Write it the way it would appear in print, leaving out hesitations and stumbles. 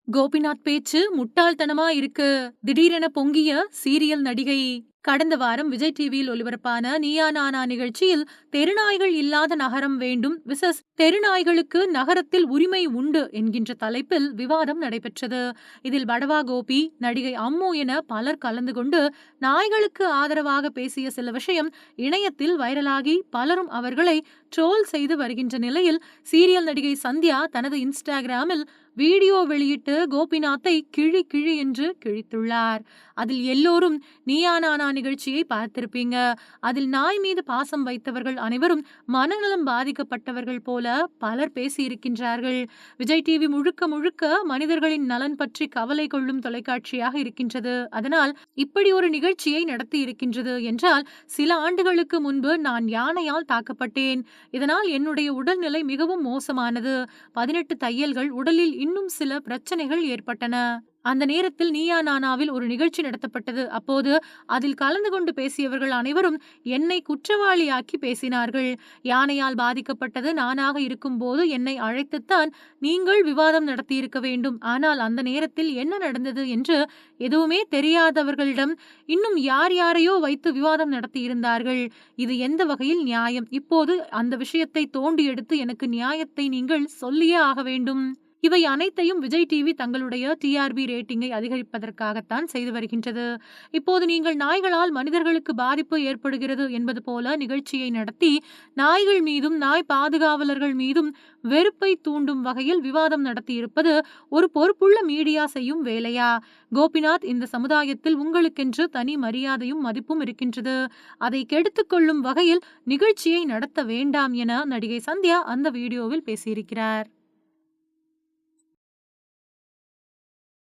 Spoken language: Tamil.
கோபிநாத் பேச்சு முட்டாள்தனமா இருக்கு. திடீரென பொங்கிய சீரியல் நடிகை. கடந்த வாரம் விஜய் டிவியில் ஒளிபரப்பான நீயா நானா நிகழ்ச்சியில் தெருநாய்கள் இல்லாத நகரம் வேண்டும் விசஸ் தெருநாய்களுக்கு நகரத்தில் உரிமை உண்டு என்கின்ற தலைப்பில் விவாதம் நடைபெற்றது. இதில் படவா கோபி, நடிகை அம்மு என பலர் கலந்து கொண்டு நாய்களுக்கு ஆதரவாக பேசிய சில விஷயம் இணையத்தில் வைரலாகி பலரும் அவர்களை ட்ரோல் செய்து வருகின்ற நிலையில் சீரியல் நடிகை சந்தியா தனது இன்ஸ்டாகிராமில் வீடியோ வெளியிட்டு கோபிநாத்தை கிழி கிழி என்று கிழித்துள்ளார். அதில் எல்லோரும் நீயா நானா நிகழ்ச்சியை பார்த்திருப்பீங்க. அதில் நாய் மீது பாசம் வைத்தவர்கள் அனைவரும் மனநலம் பாதிக்கப்பட்டவர்கள் போல பலர் பேசியிருக்கின்றார்கள். விஜய் டிவி முழுக்க முழுக்க மனிதர்களின் நலன் பற்றி கவலை கொள்ளும் தொலைக்காட்சியாக இருக்கின்றது. அதனால் இப்படி ஒரு நிகழ்ச்சியை நடத்தி இருக்கின்றது என்றால், சில ஆண்டுகளுக்கு முன்பு நான் யானையால் தாக்கப்பட்டேன். இதனால் என்னுடைய உடல்நிலை மிகவும் மோசமானது. 18 தையல்கள், உடலில் இன்னும் சில பிரச்சனைகள் ஏற்பட்டன. அந்த நேரத்தில் நீயா நானாவில் ஒரு நிகழ்ச்சி நடத்தப்பட்டது. அப்போது அதில் கலந்து கொண்டு பேசியவர்கள் அனைவரும் என்னை குற்றவாளியாக்கி பேசினார்கள். யானையால் பாதிக்கப்பட்டது நானாக இருக்கும்போது என்னை அழைத்துத்தான் நீங்கள் விவாதம் நடத்தியிருக்க வேண்டும். ஆனால் அந்த நேரத்தில் என்ன நடந்தது என்று எதுவுமே தெரியாதவர்களிடம் இன்னும் யார் யாரையோ வைத்து விவாதம் நடத்தியிருந்தார்கள். இது எந்த வகையில் நியாயம்? இப்போது அந்த விஷயத்தை தோண்டி எடுத்து எனக்கு நியாயத்தை நீங்கள் சொல்லியே ஆக வேண்டும். இவை அனைத்தையும் விஜய் டிவி தங்களுடைய டிஆர்பி ரேட்டிங்கை அதிகரிப்பதற்காகத்தான் செய்து வருகின்றது. இப்போது நீங்கள் நாய்களால் மனிதர்களுக்கு பாதிப்பு ஏற்படுகிறது என்பது போல நிகழ்ச்சியை நடத்தி நாய்கள் மீதும் நாய் பாதுகாவலர்கள் மீதும் வெறுப்பை தூண்டும் வகையில் விவாதம் நடத்தியிருப்பது ஒரு பொறுப்புள்ள மீடியா செய்யும் வேலையா? கோபிநாத், இந்த சமுதாயத்தில் உங்களுக்கென்று தனி மரியாதையும் மதிப்பும் இருக்கின்றது. அதை கெடுத்துக் கொள்ளும் வகையில் நிகழ்ச்சியை நடத்த வேண்டாம் என நடிகை சந்தியா அந்த வீடியோவில் பேசியிருக்கிறார்.